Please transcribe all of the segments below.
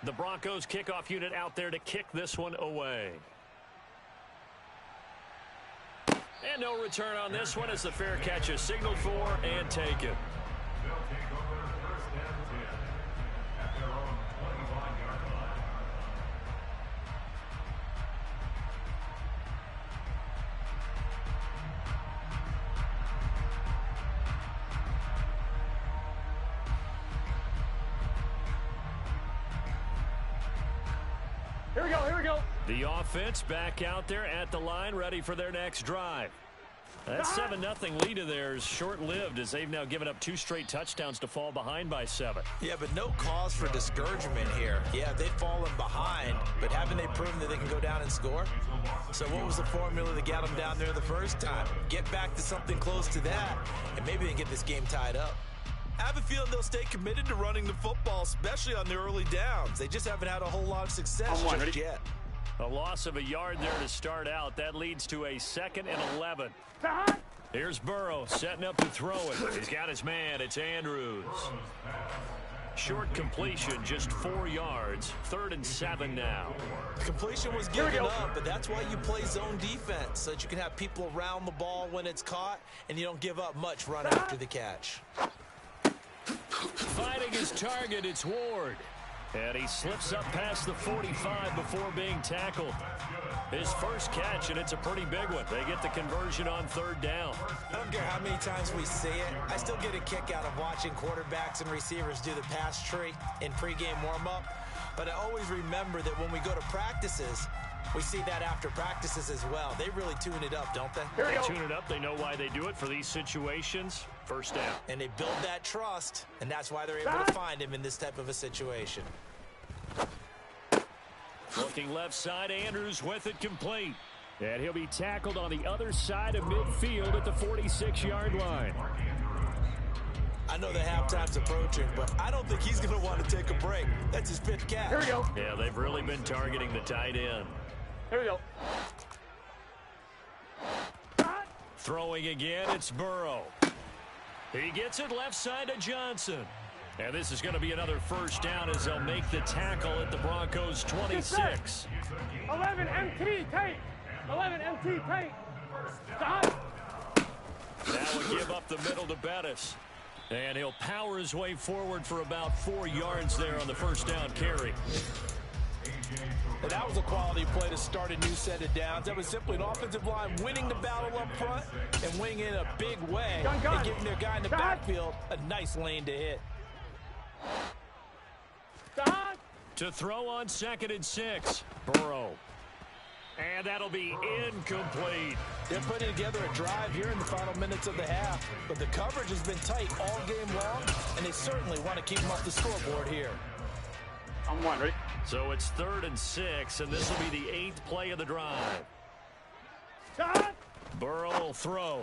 The Broncos kickoff unit out there to kick this one away. And no return on this one as the fair catch is signaled for and taken. Here we go. The offense back out there at the line, ready for their next drive. That 7-0 lead of theirs short-lived as they've now given up 2 straight touchdowns to fall behind by 7. Yeah, but no cause for discouragement here. Yeah, they've fallen behind, but haven't they proven that they can go down and score? So what was the formula that got them down there the first time? Get back to something close to that, and maybe they can get this game tied up. I have a feeling they'll stay committed to running the football, especially on their early downs. They just haven't had a whole lot of success just yet. A loss of a yard there to start out. That leads to a 2nd and 11. Here's Burrow setting up to throw it. He's got his man. It's Andrews. Short completion, just 4 yards. 3rd and 7 now. Completion was given up, but that's why you play zone defense, so that you can have people around the ball when it's caught, and you don't give up much run after the catch. Fighting his target, it's Ward. And he slips up past the 45 before being tackled. His first catch, and it's a pretty big one. They get the conversion on 3rd down. I don't care how many times we see it. I still get a kick out of watching quarterbacks and receivers do the pass tree in pregame warm-up. But I always remember that when we go to practices, we see that after practices as well. They really tune it up, don't they? They tune it up. They know why they do it for these situations. First down. And they build that trust, and that's why they're able to find him in this type of a situation. Looking left side, Andrews with it complete. And he'll be tackled on the other side of midfield at the 46-yard line. I know the halftime's approaching, but I don't think he's going to want to take a break. That's his 5th catch. Here we go. Yeah, they've really been targeting the tight end. Here we go. Throwing again, it's Burrow. He gets it left side to Johnson. And this is going to be another first down as they'll make the tackle at the Broncos 26. 11 MT, take. 11 MT, take. That would give up the middle to Bettis. And he'll power his way forward for about 4 yards there on the first down carry. And that was a quality play to start a new set of downs. That was simply an offensive line winning the battle up front and winning in a big way and giving their guy in the backfield a nice lane to hit. To throw on 2nd and 6. Burrow. And that'll be incomplete. They're putting together a drive here in the final minutes of the half, but the coverage has been tight all game long, and they certainly want to keep them off the scoreboard here. I'm one, ready? So it's 3rd and 6, and this will be the 8th play of the drive. Burrow will throw.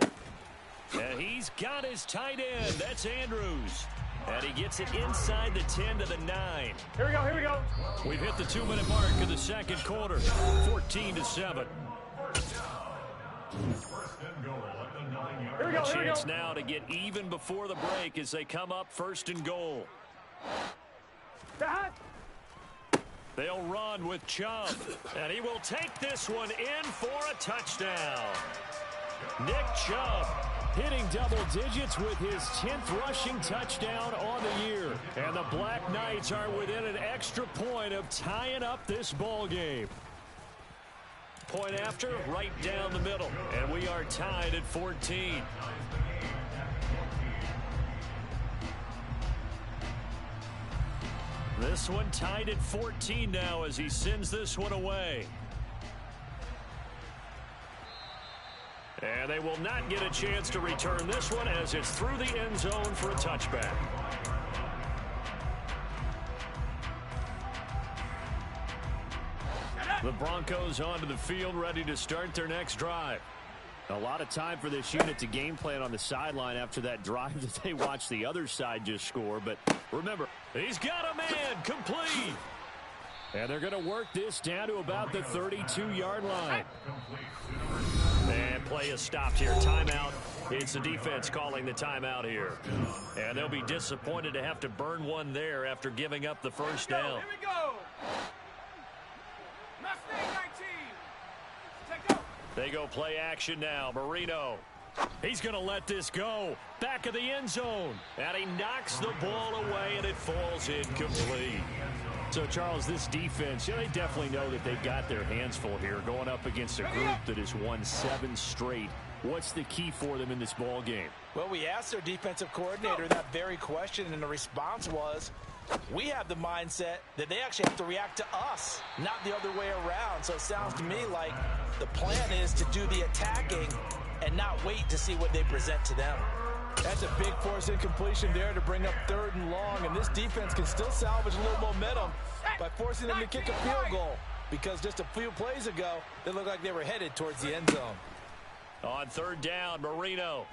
And he's got his tight end. That's Andrews. And he gets it inside the 10 to the 9. Here we go. We've hit the 2-minute mark of the 2nd quarter. 14-7. Here we go. Chance now to get even before the break as they come up 1st and goal. They'll run with Chubb. And he will take this one in for a touchdown. Nick Chubb hitting double digits with his 10th rushing touchdown on the year. And the Black Knights are within an extra point of tying up this ball game. Point after, right down the middle. And we are tied at 14. This one tied at 14 now as he sends this one away. And they will not get a chance to return this one as it's through the end zone for a touchback. The Broncos onto the field, ready to start their next drive. A lot of time for this unit to game plan on the sideline after that drive that they watched the other side just score. But remember, he's got a man complete. And they're going to work this down to about the 32-yard line. And play is stopped here. Timeout. It's the defense calling the timeout here. And they'll be disappointed to have to burn one there after giving up the first down. Here we go. They go play action now. Marino. He's going to let this go. Back of the end zone. And he knocks the ball away, and it falls incomplete. So, Charles, this defense, they definitely know that they've got their hands full here, going up against a group that has won 7 straight. What's the key for them in this ball game? Well, we asked their defensive coordinator that very question, and the response was, we have the mindset that they actually have to react to us, not the other way around. So it sounds to me like the plan is to do the attacking and not wait to see what they present to them. That's a big force incompletion there to bring up 3rd and long, and this defense can still salvage a little momentum by forcing them to kick a field goal, because just a few plays ago, they looked like they were headed towards the end zone. On 3rd down, Marino.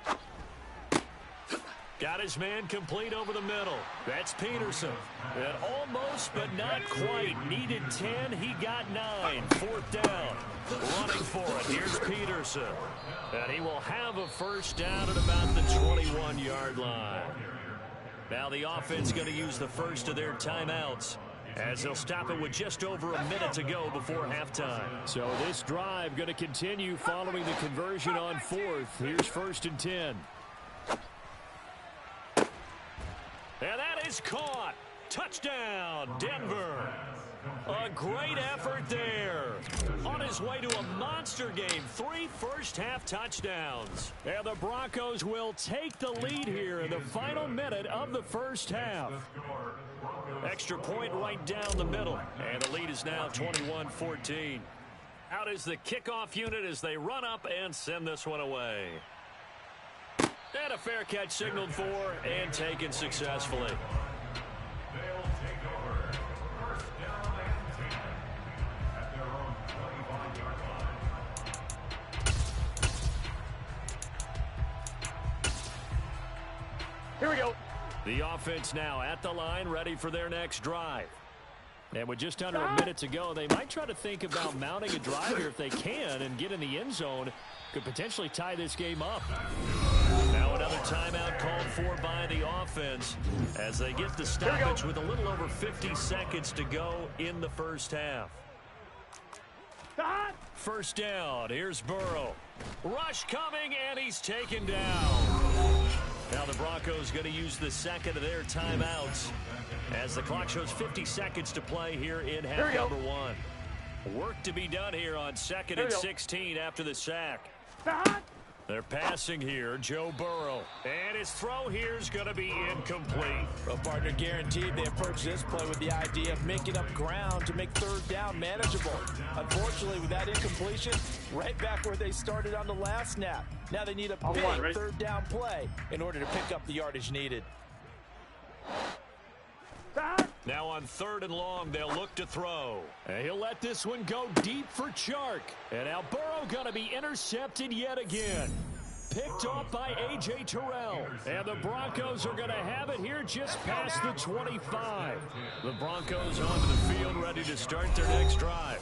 Got his man complete over the middle. That's Peterson. And almost, but not quite. Needed 10. He got 9. 4th down. Running for it. Here's Peterson. And he will have a first down at about the 21-yard line. Now the offense going to use the first of their timeouts, as they'll stop it with just over a minute to go before halftime. So this drive going to continue following the conversion on 4th. Here's 1st and 10. And that is caught. Touchdown, Denver. A great effort there. On his way to a monster game. 3 first-half touchdowns. And the Broncos will take the lead here in the final minute of the first half. Extra point right down the middle. And the lead is now 21-14. Out is the kickoff unit as they run up and send this one away. And a fair catch signaled for and taken successfully. Here we go. The offense now at the line, ready for their next drive. And with just under a minute to go, they might try to think about mounting a drive here if they can and get in the end zone. Could potentially tie this game up. Now another timeout called for by the offense as they get the stoppage with a little over 50 seconds to go in the first half. First down. Here's Burrow. Rush coming, and he's taken down. Now the Broncos going to use the second of their timeouts as the clock shows 50 seconds to play here in half number 1. Work to be done here on 2nd and 16 after the sack. They're passing here, Joe Burrow. And his throw here is going to be incomplete. Well, partner, guaranteed they approach this play with the idea of making up ground to make 3rd down manageable. Unfortunately, with that incompletion, right back where they started on the last snap. Now they need a big 3rd down play in order to pick up the yardage needed. Now on 3rd and long, they'll look to throw. And he'll let this one go deep for Chark. And now Burrow going to be intercepted yet again. Picked off by A.J. Terrell. And the Broncos are going to have it here just past the 25. The Broncos onto the field ready to start their next drive.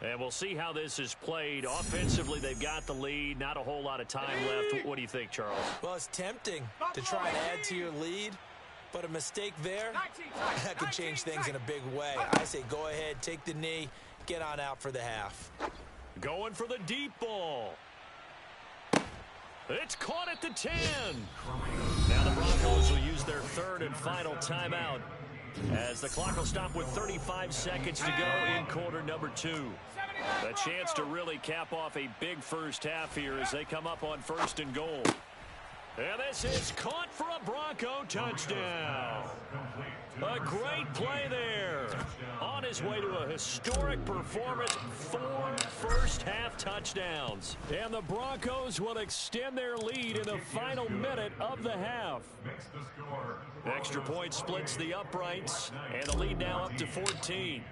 And we'll see how this is played. Offensively, they've got the lead. Not a whole lot of time left. What do you think, Charles? Well, it's tempting to try and add to your lead. But a mistake there, that could change things in a big way. I say go ahead, take the knee, get on out for the half. Going for the deep ball. It's caught at the 10. Now the Broncos will use their 3rd and final timeout as the clock will stop with 35 seconds to go in quarter number 2. A chance to really cap off a big first half here as they come up on 1st and goal. And this is caught for a Bronco touchdown. A great play there. On his way to a historic performance, 4 first-half touchdowns. And the Broncos will extend their lead in the final minute of the half. Extra point splits the uprights, and the lead now up to 14.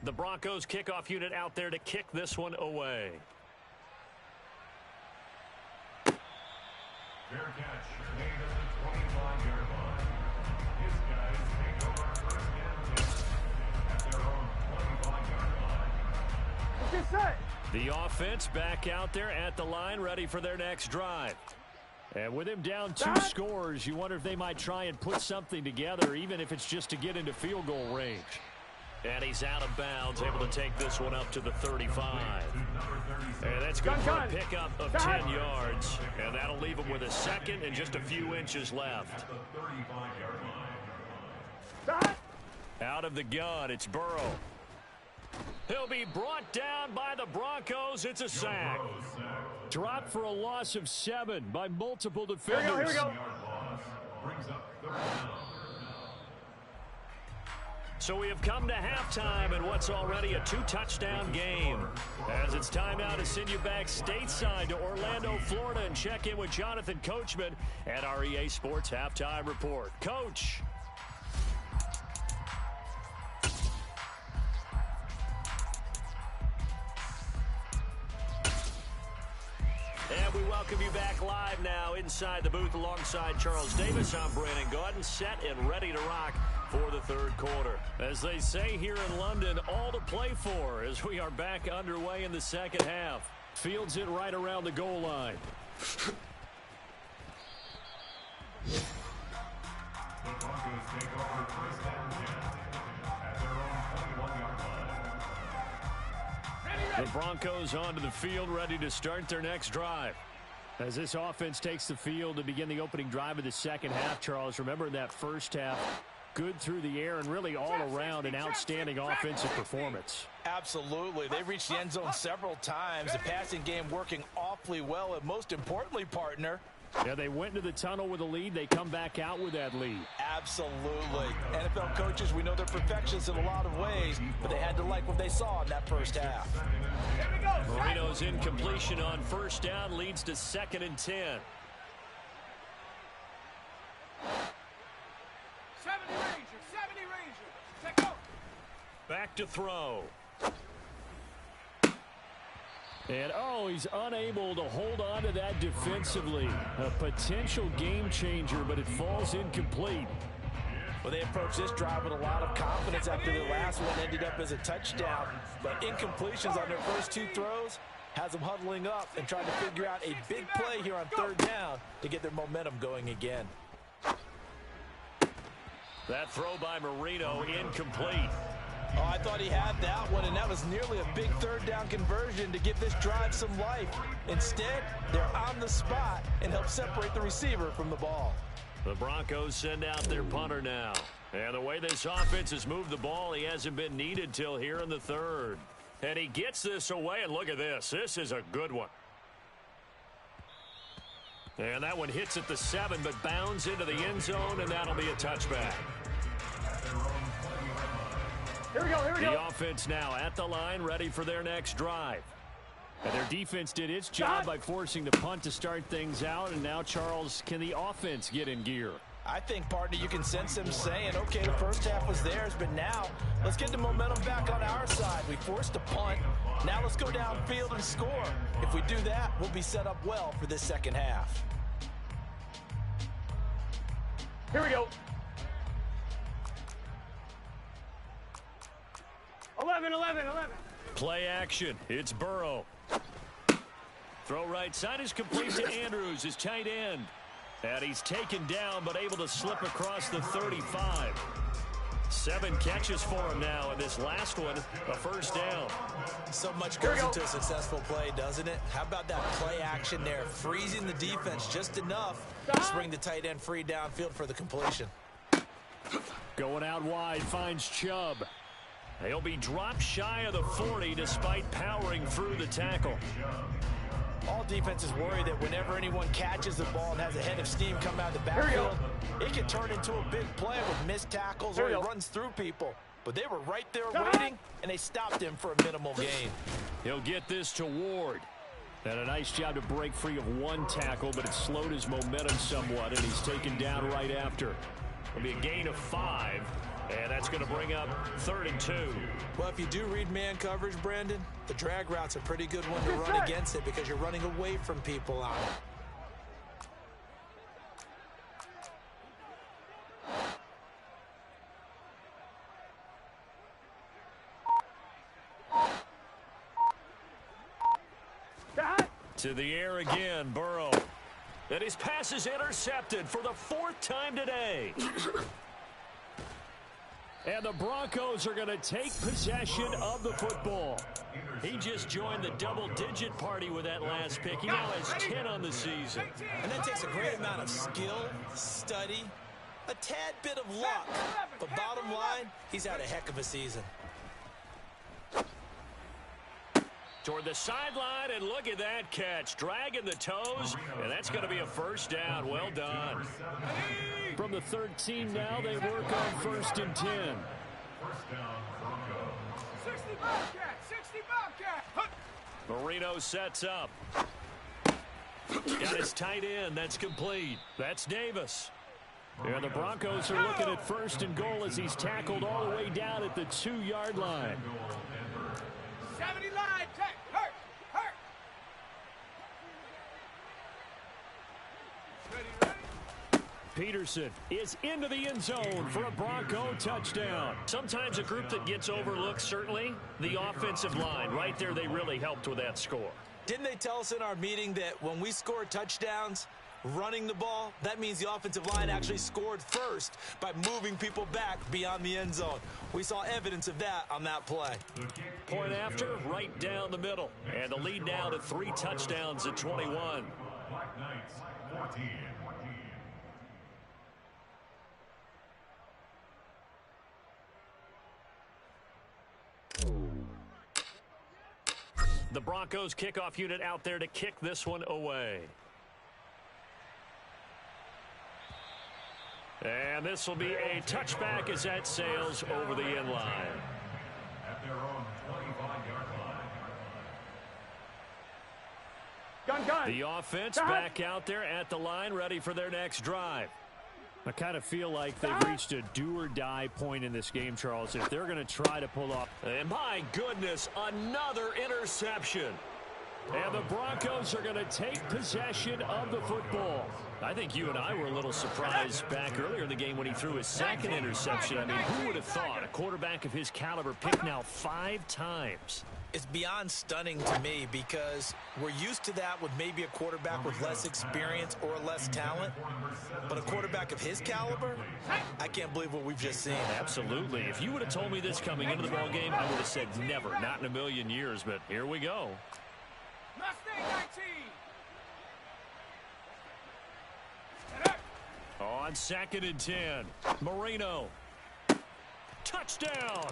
The Broncos kickoff unit out there to kick this one away. Fair catch, made at the 25-yard line. His guys take over first and 10 at their own 25-yard line. The offense back out there at the line, ready for their next drive. And with him down 2 scores, you wonder if they might try and put something together, even if it's just to get into field goal range. And he's out of bounds, able to take this one up to the 35. And that's good for a pickup of 10 yards. And that'll leave him with a second and just a few inches left. Out of the gun, it's Burrow. He'll be brought down by the Broncos. It's a sack. Dropped for a loss of 7 by multiple defenders. Here we go. So we have come to halftime in what's already a 2-touchdown game. As it's time now to send you back stateside to Orlando, Florida, and check in with Jonathan Coachman at our EA Sports Halftime Report. Coach. And we welcome you back live now inside the booth alongside Charles Davis. I'm Brandon Gaudin, set and ready to rock for the third quarter. As they say here in London, all to play for as we are back underway in the second half. Fields it right around the goal line. The Broncos take over first down at their own 21-yard line. The Broncos onto the field, ready to start their next drive. As this offense takes the field to begin the opening drive of the second half, Charles, remember that first half, good through the air and really all around an outstanding offensive performance. Absolutely. They reached the end zone several times. The passing game working awfully well. And most importantly, partner, yeah, they went into the tunnel with a lead. They come back out with that lead. absolutely. NFL coaches, we know they're perfectionists in a lot of ways, but they had to like what they saw in that first half. Marino's incompletion on first down leads to 2nd and 10. 70 Ranger. Check out. Back to throw. And, oh, he's unable to hold on to that defensively. A potential game changer, but it falls incomplete. Well, they approached this drive with a lot of confidence after the last one ended up as a touchdown. But incompletions on their first 2 throws has them huddling up and trying to figure out a big play here on third down to get their momentum going again. That throw by Marino incomplete. Oh, I thought he had that one, and that was nearly a big third down conversion to give this drive some life. Instead, they're on the spot and help separate the receiver from the ball. The Broncos send out their punter now. And the way this offense has moved the ball, he hasn't been needed till here in the third. And he gets this away, and look at this. This is a good one. And that one hits at the 7, but bounds into the end zone, and that'll be a touchback. Here we go. The offense now at the line, ready for their next drive. And their defense did its job by forcing the punt to start things out. And now, Charles, can the offense get in gear? I think, partner, you can sense them saying, okay, the first half was theirs, but now let's get the momentum back on our side. We forced a punt. Now let's go downfield and score. If we do that, we'll be set up well for this second half. Here we go. 11. Play action. It's Burrow. Throw right side is complete to Andrews, his tight end. And he's taken down, but able to slip across the 35. 7 catches for him now, and this last one, a first down. So much goes into a successful play, doesn't it? How about that play action there, freezing the defense just enough to bring the tight end free downfield for the completion. Going out wide, finds Chubb. He'll be dropped shy of the 40 despite powering through the tackle. All defenses worry that whenever anyone catches the ball and has a head of steam come out of the backfield, it can turn into a big play with missed tackles or he runs through people. But they were right there waiting, and they stopped him for a minimal gain. He'll get this to Ward. And a nice job to break free of 1 tackle, but it slowed his momentum somewhat, and he's taken down right after. It'll be a gain of 5. And that's going to bring up 3rd and 2. Well, if you do read man coverage, Brandon, the drag route's a pretty good one to run against it because you're running away from people on it. To the air again, Burrow. And his pass is intercepted for the 4th time today. And the Broncos are going to take possession of the football. He just joined the double-digit party with that last pick. He now has 10 on the season. And that takes a great amount of skill, study, a tad bit of luck. But bottom line, he's had a heck of a season. Toward the sideline, and look at that catch. Dragging the toes, and that's going to be a first down. Well done. From the 13 now, they work on 1st and 10. First down, Broncos. 60 Bobcat, 60 Bobcat. Marino sets up. Got his tight end. That's complete. That's Davis. And the Broncos are looking at 1st and goal as he's tackled all the way down at the 2-yard line. 70 line, check, hurt. Ready. Peterson is into the end zone for a Bronco touchdown. Sometimes a group that gets overlooked, certainly the offensive line. Right there, they really helped with that score. Didn't they tell us in our meeting that when we score touchdowns running the ball, that means the offensive line actually scored first by moving people back beyond the end zone? We saw evidence of that on that play. Point after, right down the middle. And the lead now to 3 touchdowns at 21. BlackKnights, 14. The Broncos kickoff unit out there to kick this one away. And this will be a touchback as that sails over the end line. At their own 25-yard line. Gun. The offense back out there at the line, ready for their next drive. I kind of feel like they've reached a do-or-die point in this game, Charles, if they're going to try to pull off. And my goodness, another interception. And the Broncos are going to take possession of the football. I think you and I were a little surprised back earlier in the game when he threw his second interception. I mean, who would have thought a quarterback of his caliber picked now 5 times? It's beyond stunning to me because we're used to that with maybe a quarterback with less experience or less talent. But a quarterback of his caliber, I can't believe what we've just seen. Absolutely. If you would have told me this coming into the ballgame, I would have said never, not in a million years. But here we go. Mustang 19. On 2nd and 10, Marino. Touchdown.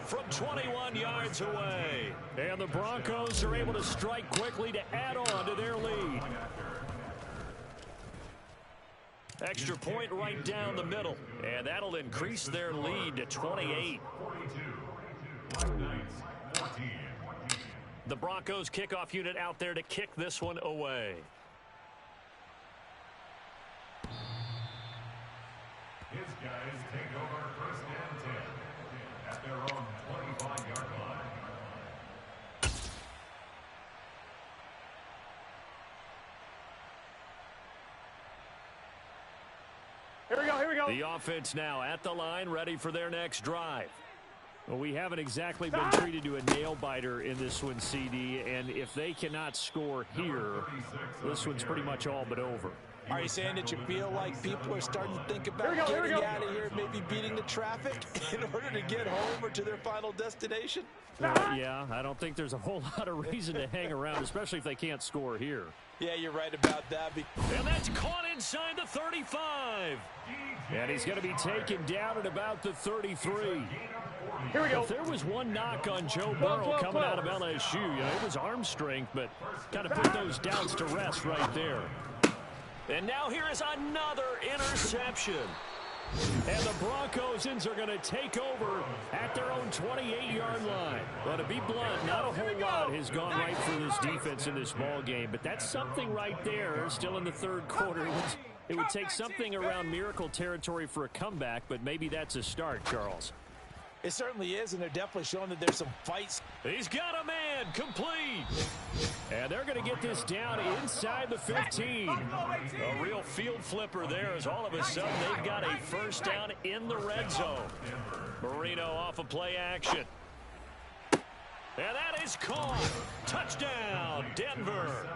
From 21 yards away. And the Broncos are able to strike quickly to add on to their lead. Extra point right down the middle. And that'll increase their lead to 28. The Broncos kickoff unit out there to kick this one away. His guys take over 1st and 10 at their own 25-yard line. Here we go. The offense now at the line, ready for their next drive. Well, we haven't exactly been treated to a nail-biter in this one, CD, and if they cannot score here, this one's pretty much all but over. Are you saying that you feel like people are starting to think about getting out of here, maybe beating the traffic in order to get home or to their final destination? Yeah, I don't think there's a whole lot of reason to hang around, especially if they can't score here. Yeah, you're right about that. And that's caught inside the 35. And he's going to be taken down at about the 33. Here we go. If there was one knock on Joe Burrow coming out of LSU, you know, it was arm strength, but kind of put those doubts to rest right there. And now here is another interception. And the Broncos are going to take over at their own 28-yard line. Well, to be blunt, not a whole lot has gone right for this defense in this ball game, but that's something right there. Still in the 3rd quarter. It would take something around miracle territory for a comeback, but maybe that's a start, Charles. It certainly is, and they're definitely showing that there's some fights. He's got a man, complete. And they're going to get this down inside the 15. A real field flipper there as all of a sudden they've got a first down in the red zone. Marino off of play action. And that is caught. Touchdown, Denver.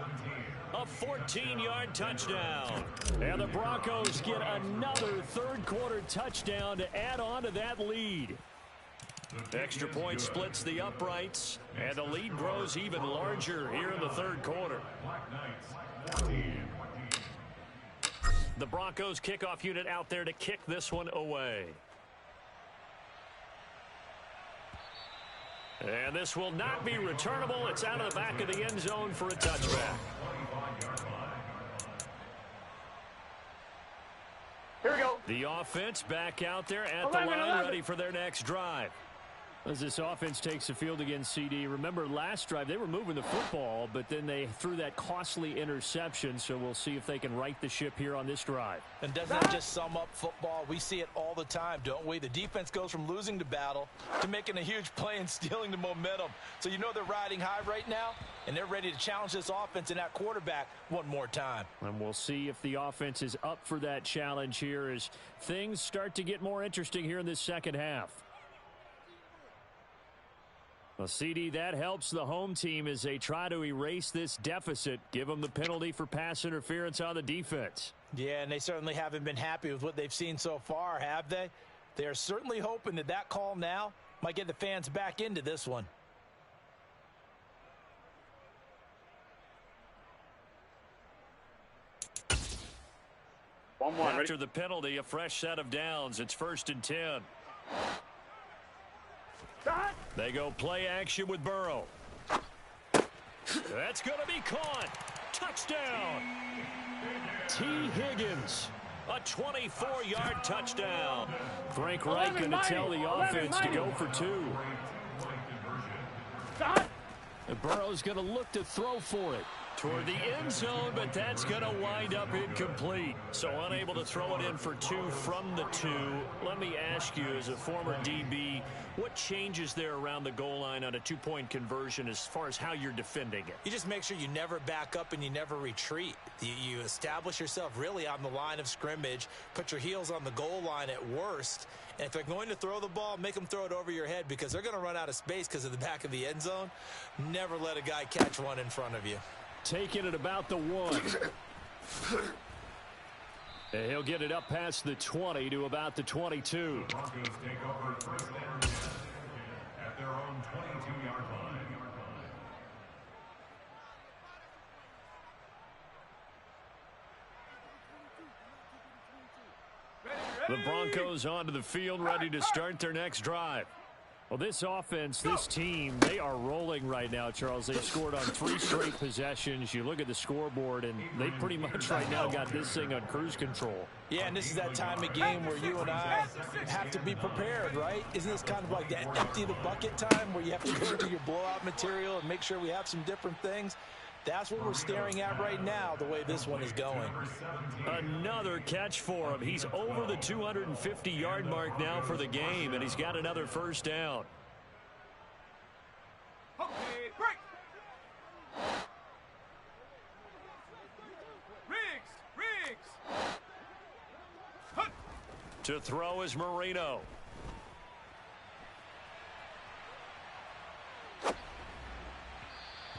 A 14-yard touchdown. And the Broncos get another third-quarter touchdown to add on to that lead. Extra point splits the uprights, and the lead grows even larger here in the third quarter. The Broncos kickoff unit out there to kick this one away. And this will not be returnable. It's out of the back of the end zone for a touchback. Here we go. The offense back out there at the line, ready for their next drive. As this offense takes the field against CD, remember last drive they were moving the football, but then they threw that costly interception, so we'll see if they can right the ship here on this drive. And doesn't that just sum up football? We see it all the time, don't we? The defense goes from losing the battle to making a huge play and stealing the momentum. So you know they're riding high right now, and they're ready to challenge this offense and that quarterback one more time. And we'll see if the offense is up for that challenge here as things start to get more interesting here in this second half. Well, CD, that helps the home team as they try to erase this deficit, give them the penalty for pass interference on the defense. Yeah, and they certainly haven't been happy with what they've seen so far, have they? They are certainly hoping that that call now might get the fans back into this one. One more. After the penalty, a fresh set of downs. It's 1st and 10. They go play action with Burrow. That's going to be caught. Touchdown. T. Higgins. A 24-yard touchdown. Frank Reich going to tell the offense to go for 2. And Burrow's going to look to throw for it toward the end zone, but that's going to wind up incomplete. So unable to throw it in for 2 from the 2. Let me ask you, as a former DB, what changes there around the goal line on a 2-point conversion as far as how you're defending it? You just make sure you never back up and you never retreat. You establish yourself really on the line of scrimmage, put your heels on the goal line at worst, and if they're going to throw the ball, make them throw it over your head because they're going to run out of space because of the back of the end zone. Never let a guy catch one in front of you. Taking it about the 1. And he'll get it up past the 20 to about the 22. The Broncos take over 1st and 10 at their own 22-yard line. The Broncos onto the field, ready to start their next drive. Well, this offense, this team, they are rolling right now, Charles. They've scored on 3 straight possessions. You look at the scoreboard, and they pretty much right now got this thing on cruise control. Yeah, and this is that time of game where you and I have to be prepared, right? Isn't this kind of like that empty the bucket time where you have to go into your blowout material and make sure we have some different things? That's what we're staring at right now, the way this one is going. Another catch for him. He's over the 250-yard mark now for the game, and he's got another first down. Okay, break. Riggs. To throw is Marino.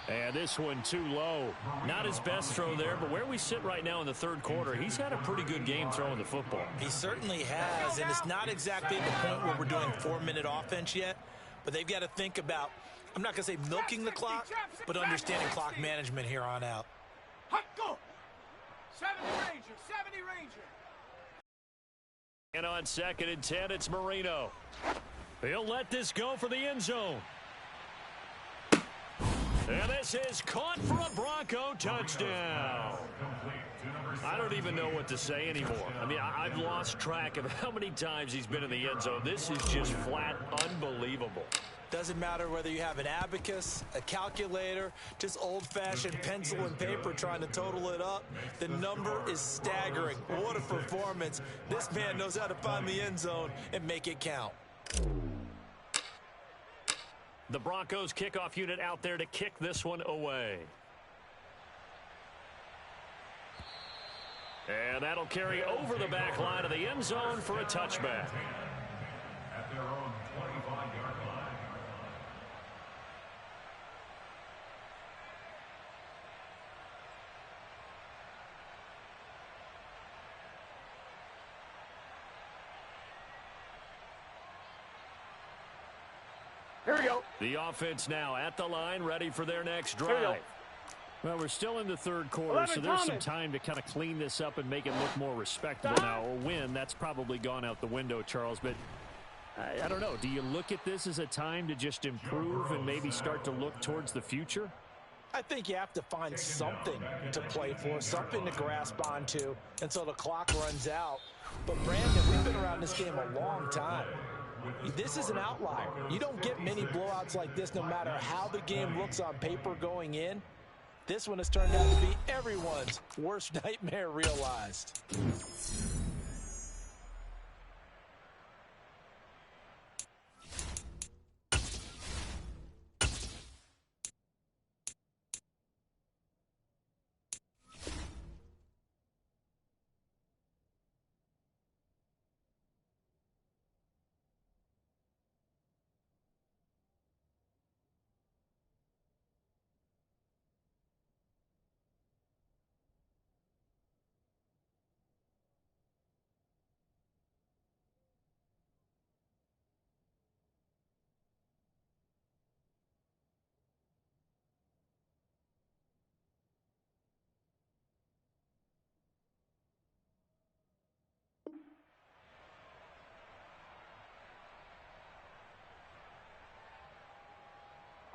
And this one too low. Not his best throw there, but where we sit right now in the third quarter, he's had a pretty good game throwing the football. He certainly has, and it's not exactly at the point where we're doing 4-minute offense yet, but they've got to think about, I'm not going to say milking the clock, but understanding clock management here on out. Go. 70 Ranger. And on 2nd and 10, it's Marino. He'll let this go for the end zone. And this is caught for a Bronco touchdown. I don't even know what to say anymore. I mean, I've lost track of how many times he's been in the end zone. This is just flat unbelievable. Doesn't matter whether you have an abacus, a calculator, just old-fashioned pencil and paper trying to total it up. The number is staggering. What a performance. This man knows how to find the end zone and make it count. The Broncos kickoff unit out there to kick this one away. And that'll carry over the back line of the end zone for a touchback. At their own 25-yard line. Here we go. The offense now at the line, ready for their next Here we go. drive. Well, we're still in the third quarter, so there's some time to kind of clean this up and make it look more respectable now. A win, that's probably gone out the window, Charles, but I don't know. Do you look at this as a time to just improve and maybe start to look towards the future? I think you have to find something to play for, something to grasp onto until the clock runs out. But, Brandon, we've been around this game a long time. This is an outlier. You don't get many blowouts like this no matter how the game looks on paper going in. This one has turned out to be everyone's worst nightmare realized.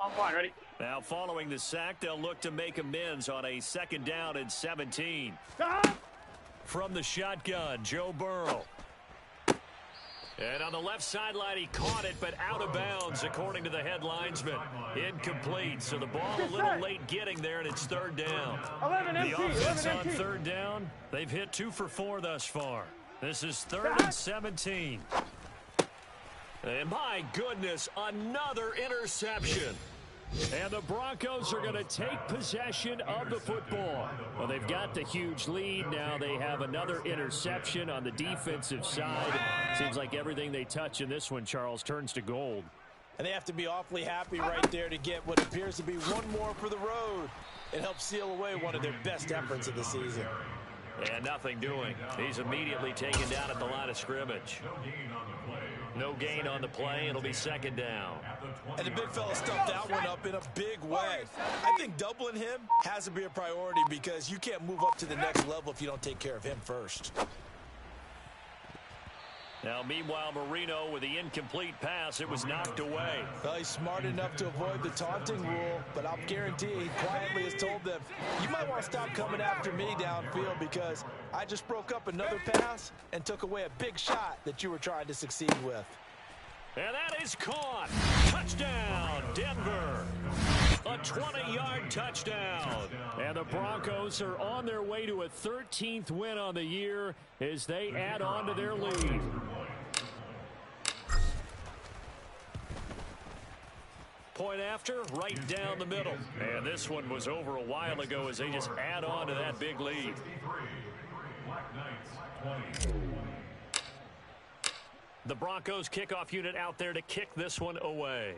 I'm fine, ready? Now, following the sack, they'll look to make amends on a 2nd down and 17. Stop! From the shotgun, Joe Burrow. And on the left sideline, he caught it, but out of bounds, according to the head linesman. Incomplete, so the ball a little late getting there, and it's 3rd down. 11 The MT, offense 11 on MT. 3rd down. They've hit 2 for 4 thus far. This is 3rd and 17. And my goodness, another interception. And the Broncos are going to take possession of the football. Well, they've got the huge lead. Now they have another interception on the defensive side. Seems like everything they touch in this one, Charles, turns to gold. And they have to be awfully happy right there to get what appears to be one more for the road. It helps seal away one of their best efforts of the season. And nothing doing. He's immediately taken down at the line of scrimmage. No gain on the play. It'll be 2nd down. And the big fella stuffed that one up in a big way. I think doubling him has to be a priority because you can't move up to the next level if you don't take care of him first. Now, meanwhile, Marino with the incomplete pass. It was knocked away. Well, he's smart enough to avoid the taunting rule, but I'll guarantee he quietly has told them, you might want to stop coming after me downfield because I just broke up another pass and took away a big shot that you were trying to succeed with. And that is caught. Touchdown, Denver. A 20-yard touchdown. And the Broncos are on their way to a 13th win on the year as they add on to their lead. Point after, right down the middle. And this one was over a while ago as they just add on to that big lead. BlackKnights 20. The Broncos kickoff unit out there to kick this one away.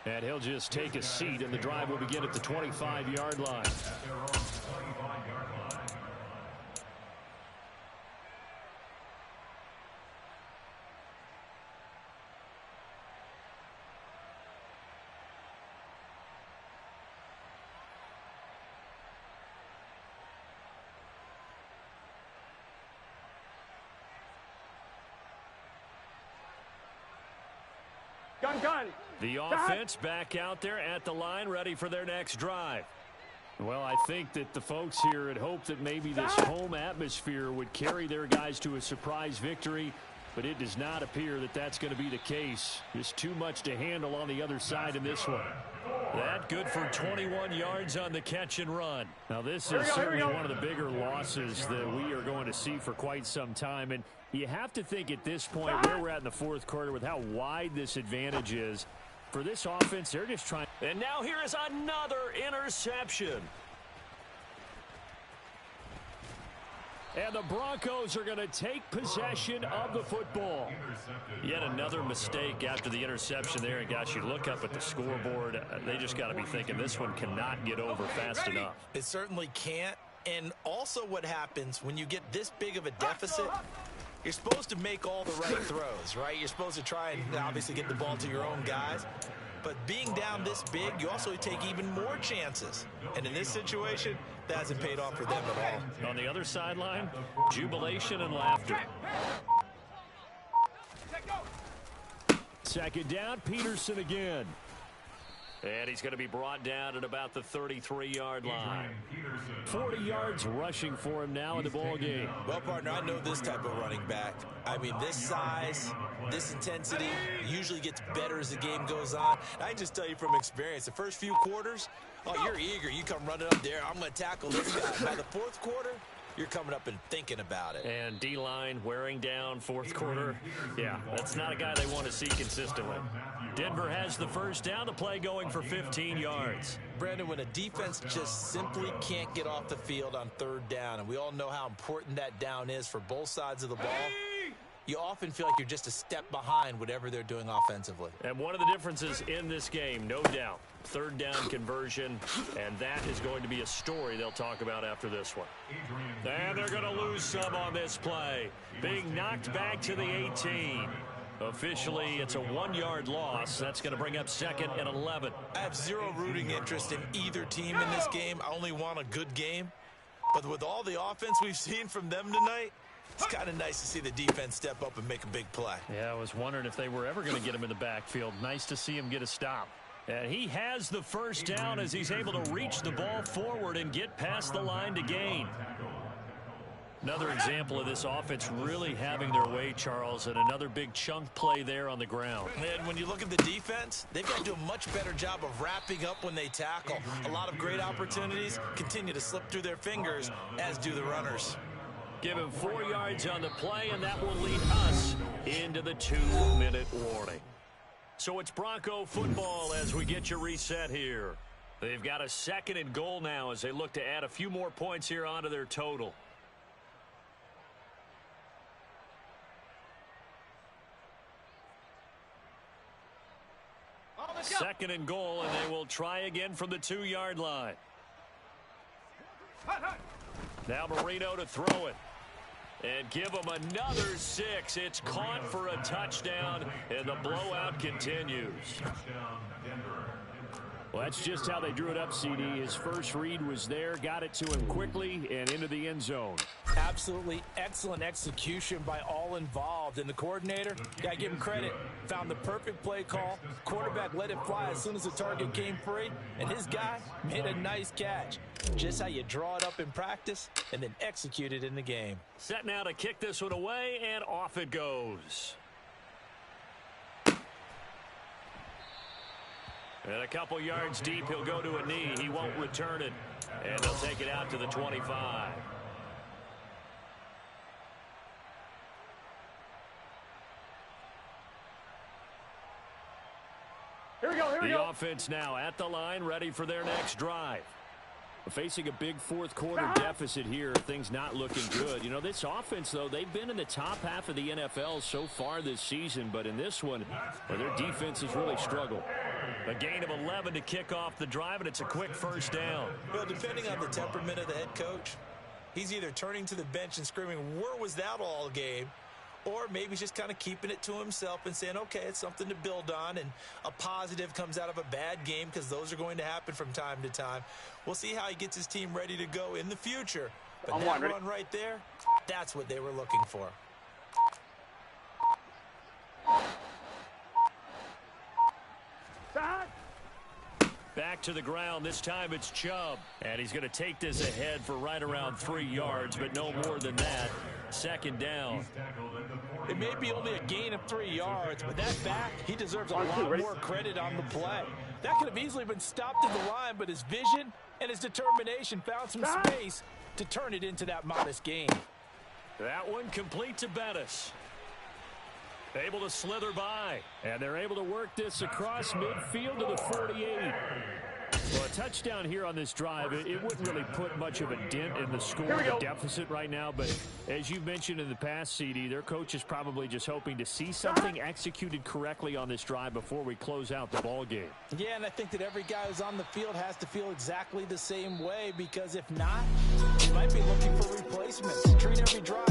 And he'll just take a seat, and the drive will begin at the 25-yard line. At their own 25-yard line. Gun, gun. The offense back out there at the line, ready for their next drive. Well, I think that the folks here had hoped that maybe this home atmosphere would carry their guys to a surprise victory, but it does not appear that that's going to be the case. Just too much to handle on the other side in this one. That good for 21 yards on the catch and run. Now, this is certainly one of the bigger losses that we are going to see for quite some time, and you have to think at this point where we're at in the 4th quarter with how wide this advantage is. For this offense, they're just trying. And now here is another interception. And the Broncos are going to take possession of the football. Yet another mistake after the interception there. And, gosh, you look up at the scoreboard. They just got to be thinking this one cannot get over fast enough. It certainly can't. And also what happens when you get this big of a deficit, You're supposed to make all the right throws, right? You're supposed to try and obviously get the ball to your own guys. But being down this big, you also take even more chances. And in this situation, that hasn't paid off for them at all. On the other sideline, jubilation and laughter. Second down, Peterson again. And he's going to be brought down at about the 33-yard line. 40 yards rushing for him now in the ball game. Well, partner, I know this type of running back. I mean, this size, this intensity usually gets better as the game goes on. I can just tell you from experience, the first few quarters, oh, you're eager. You come running up there, I'm going to tackle this guy. By the fourth quarter, you're coming up and thinking about it. And D-line wearing down fourth quarter. Yeah, that's not a guy they want to see consistently. Denver has the first down, the play going for 15 yards. Brandon, when a defense just simply can't get off the field on third down, and we all know how important that down is for both sides of the ball, you often feel like you're just a step behind whatever they're doing offensively. And one of the differences in this game, no doubt, third down conversion, and that is going to be a story they'll talk about after this one. And they're going to lose some on this play, being knocked back to the 18. Officially, it's a 1-yard loss. That's going to bring up 2nd and 11. I have zero rooting interest in either team in this game. I only want a good game. But with all the offense we've seen from them tonight, it's kind of nice to see the defense step up and make a big play. Yeah, I was wondering if they were ever going to get him in the backfield. Nice to see him get a stop. And he has the first down as he's able to reach the ball forward and get past the line to gain. Another example of this offense really having their way, Charles, and another big chunk play there on the ground. And when you look at the defense, they've got to do a much better job of wrapping up when they tackle. A lot of great opportunities continue to slip through their fingers, as do the runners. Give him 4 yards on the play, and that will lead us into the 2-minute warning. So it's Bronco football as we get you reset here. They've got a 2nd and goal now as they look to add a few more points here onto their total. Second and goal, and they will try again from the 2-yard line. Now Marino to throw it. And give them another 6. It's caught for a touchdown, and the blowout continues. Well, that's just how they drew it up, CD. His first read was there, got it to him quickly, and into the end zone. Absolutely excellent execution by all involved. And the coordinator, gotta give him credit, found the perfect play call. Quarterback let it fly as soon as the target came free, and his guy made a nice catch. Just how you draw it up in practice and then execute it in the game. Set now to kick this one away, and off it goes. And a couple yards deep, he'll go to a knee. He won't return it. And they'll take it out to the 25. Here we go. The offense now at the line, ready for their next drive. Facing a big fourth quarter deficit here, things not looking good. You know, this offense, though, they've been in the top half of the NFL so far this season, but in this one, well, their defense has really struggled. A gain of 11 to kick off the drive, and it's a quick first down. Well, depending on the temperament of the head coach, he's either turning to the bench and screaming, "Where was that all game?" Or maybe he's just kind of keeping it to himself and saying, okay, it's something to build on, and a positive comes out of a bad game because those are going to happen from time to time. We'll see how he gets his team ready to go in the future. But that run right there, that's what they were looking for. Back to the ground. This time it's Chubb. And he's going to take this ahead for right around 3 yards, but no more than that. Second down. It may be only a gain of 3 yards, but that back, he deserves a lot more credit on the play. That could have easily been stopped at the line, but his vision and his determination found some space to turn it into that modest gain. That one complete to Bettis. Able to slither by, and they're able to work this across midfield to the 48. Well, a touchdown here on this drive, it wouldn't really put much of a dent in the score, the deficit right now, but as you've mentioned in the past, CD, their coach is probably just hoping to see something executed correctly on this drive before we close out the ball game. Yeah, and I think that every guy who's on the field has to feel exactly the same way, because if not, they might be looking for replacements. Treat every drive